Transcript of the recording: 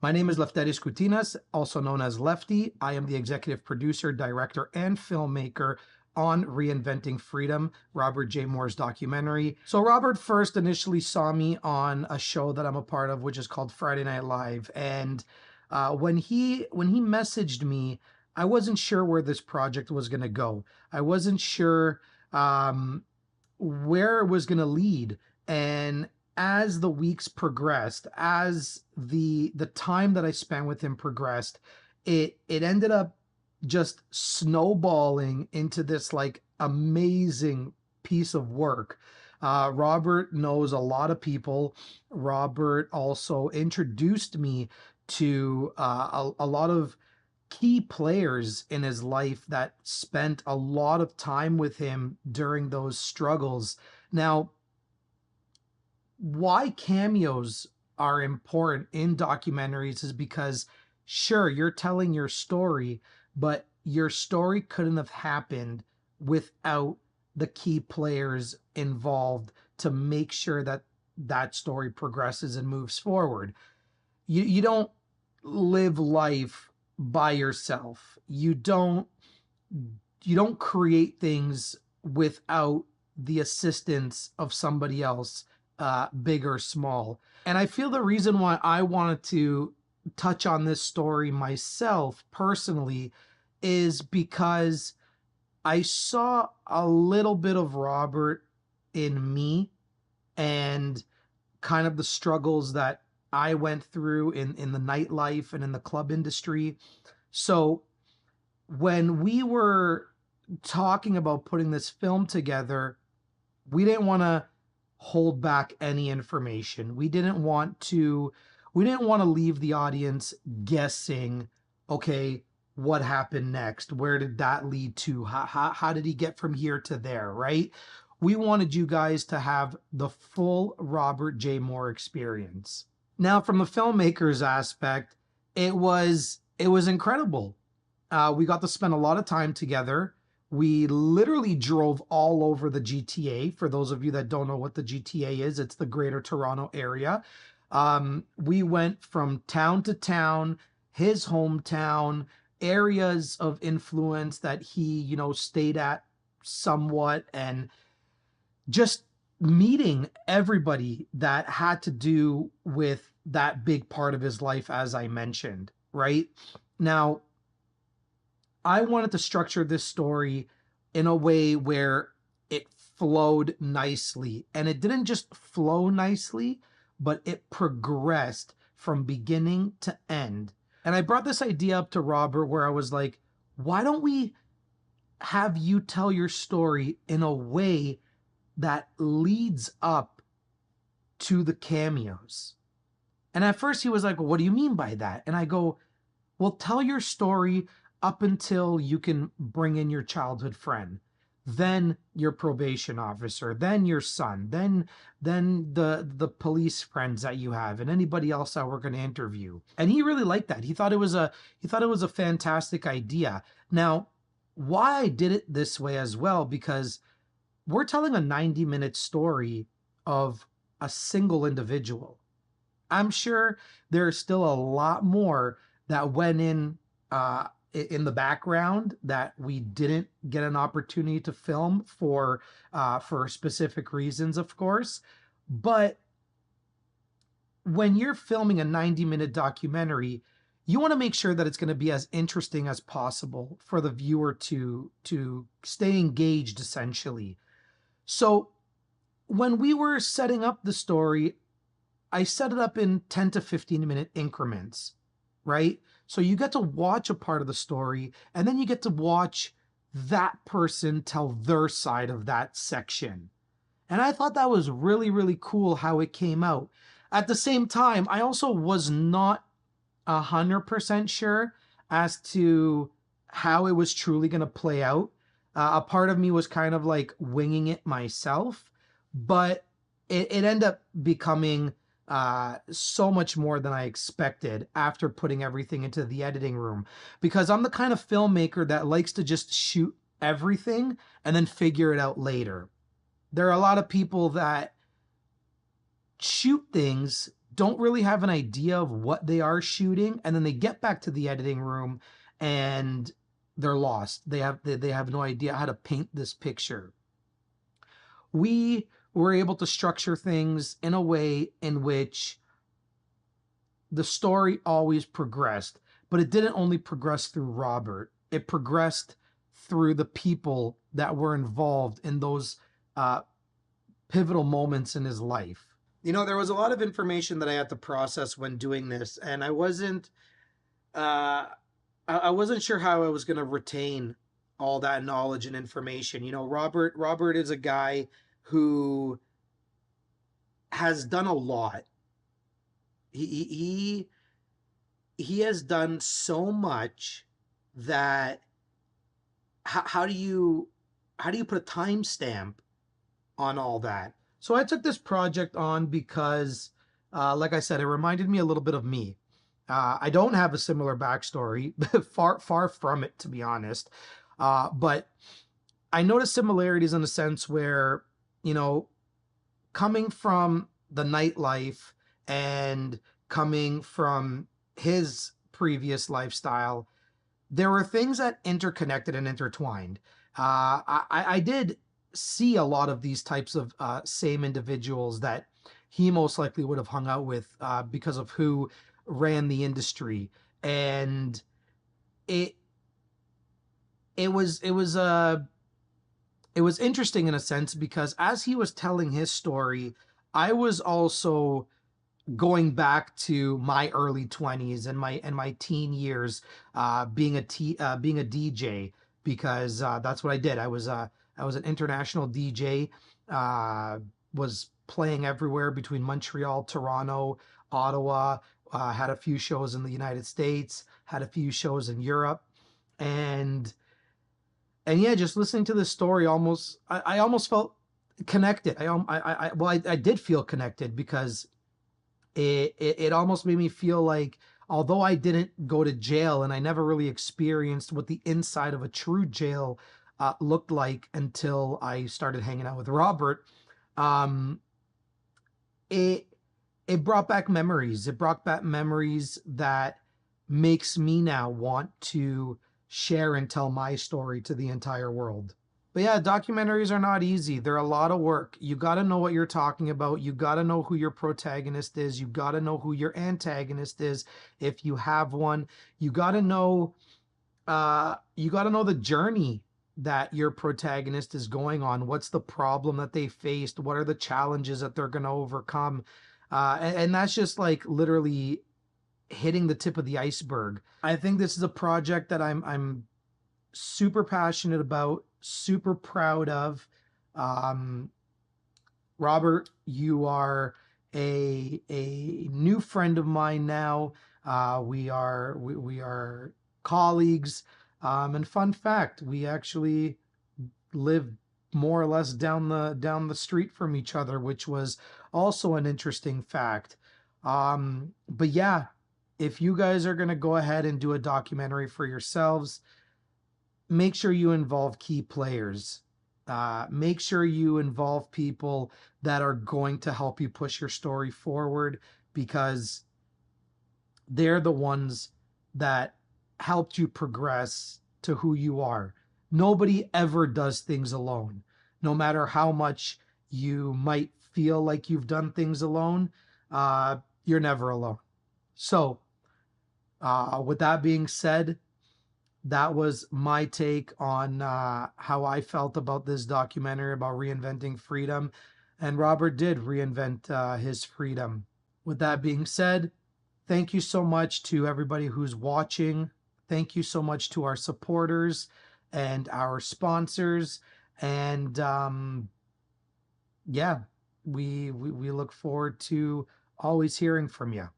My name is Eleftherios Koutinas, also known as Lefty. I am the executive producer, director, and filmmaker on Reinventing Freedom, Robert J. Moore's documentary. So Robert first initially saw me on a show that I'm a part of, which is called Friday Night Live. And when he messaged me, I wasn't sure where this project was going to go. I wasn't sure um, where it was going to lead. And as the weeks progressed, as the time that I spent with him progressed, it ended up just snowballing into this like amazing piece of work. Robert knows a lot of people. Robert also introduced me to a lot of key players in his life that spent a lot of time with him during those struggles. Now, why cameos are important in documentaries is because, sure, you're telling your story, but your story couldn't have happened without the key players involved to make sure that that story progresses and moves forward. You don't live life by yourself. You don't create things without the assistance of somebody else, big or small. And I feel the reason why I wanted to touch on this story myself personally is because I saw a little bit of Robert in me, and kind of the struggles that I went through in the nightlife and in the club industry. So when we were talking about putting this film together, we didn't want to hold back any information. We didn't want to leave the audience guessing, okay, what happened next? Where did that lead to? How did he get from here to there, right? We wanted you guys to have the full Robert J. Moore experience. Now, from the filmmaker's aspect, it was incredible. We got to spend a lot of time together. We literally drove all over the GTA. For those of you that don't know what the GTA is, it's the Greater Toronto Area. We went from town to town, his hometown, areas of influence that he stayed at somewhat, and just meeting everybody that had to do with that big part of his life, as I mentioned, right? Now, I wanted to structure this story in a way where it flowed nicely. And it didn't just flow nicely, but it progressed from beginning to end. And I brought this idea up to Robert where I was like, why don't we have you tell your story in a way that leads up to the cameos? And at first he was like, well, what do you mean by that? And I go, well, tell your story up until you can bring in your childhood friend, then your probation officer, then your son, then the police friends that you have, and anybody else that we're going to interview. And he really liked that. He thought it was a fantastic idea. Now, why I did it this way as well, because we're telling a 90-minute story of a single individual. I'm sure there's still a lot more that went in the background that we didn't get an opportunity to film for specific reasons, of course. But when you're filming a 90-minute documentary, you want to make sure that it's going to be as interesting as possible for the viewer to stay engaged, essentially. So when we were setting up the story, I set it up in 10 to 15-minute increments, right? So you get to watch a part of the story, and then you get to watch that person tell their side of that section. And I thought that was really, really cool how it came out. At the same time, I also was not 100% sure as to how it was truly going to play out. A part of me was kind of like winging it myself, but it ended up becoming so much more than I expected after putting everything into the editing room, because I'm the kind of filmmaker that likes to just shoot everything and then figure it out later. There are a lot of people that shoot things don't really have an idea of what they are shooting, and then they get back to the editing room and they're lost. They have no idea how to paint this picture. We were able to structure things in a way in which the story always progressed, but it didn't only progress through Robert. It progressed through the people that were involved in those uh, pivotal moments in his life. You know, there was a lot of information that I had to process when doing this, and uh, I wasn't sure how I was going to retain all that knowledge and information. You know, Robert is a guy who has done a lot. He he has done so much that how do you put a timestamp on all that? So I took this project on because, like I said, it reminded me a little bit of me. I don't have a similar backstory, far from it, to be honest. But I noticed similarities in the sense where, you know, coming from the nightlife and coming from his previous lifestyle, there were things that interconnected and intertwined. I did see a lot of these types of same individuals that he most likely would have hung out with because of who ran the industry, and it it was it was interesting in a sense because as he was telling his story, I was also going back to my early 20s and my teen years, being a DJ, because that's what I did. I was an international DJ, uh, was playing everywhere between Montreal, Toronto, Ottawa. Had a few shows in the United States, had a few shows in Europe, and yeah, just listening to this story, I almost felt connected. I did feel connected because it almost made me feel like, although I didn't go to jail and I never really experienced what the inside of a true jail looked like until I started hanging out with Robert, um, it it brought back memories. It brought back memories that makes me now want to share and tell my story to the entire world. But yeah, documentaries are not easy. They're a lot of work. You got to know what you're talking about. You got to know who your protagonist is. You got to know who your antagonist is if you have one. You got to know you got to know the journey that your protagonist is going on. What's the problem that they faced? What are the challenges that they're going to overcome? And that's just like literally hitting the tip of the iceberg. I think this is a project that I'm super passionate about, super proud of. Um, Robert, you are a new friend of mine now. We are colleagues. And fun fact, we actually live more or less down the street from each other, which was also an interesting fact. But yeah, if you guys are gonna go ahead and do a documentary for yourselves, make sure you involve key players. Make sure you involve people that are going to help you push your story forward, because they're the ones that helped you progress to who you are. Nobody ever does things alone. No matter how much you might feel like you've done things alone, you're never alone. So, with that being said, that was my take on how I felt about this documentary about reinventing freedom. And Robert did reinvent his freedom. With that being said, thank you so much to everybody who's watching. Thank you so much to our supporters and our sponsors. And yeah, we look forward to always hearing from you.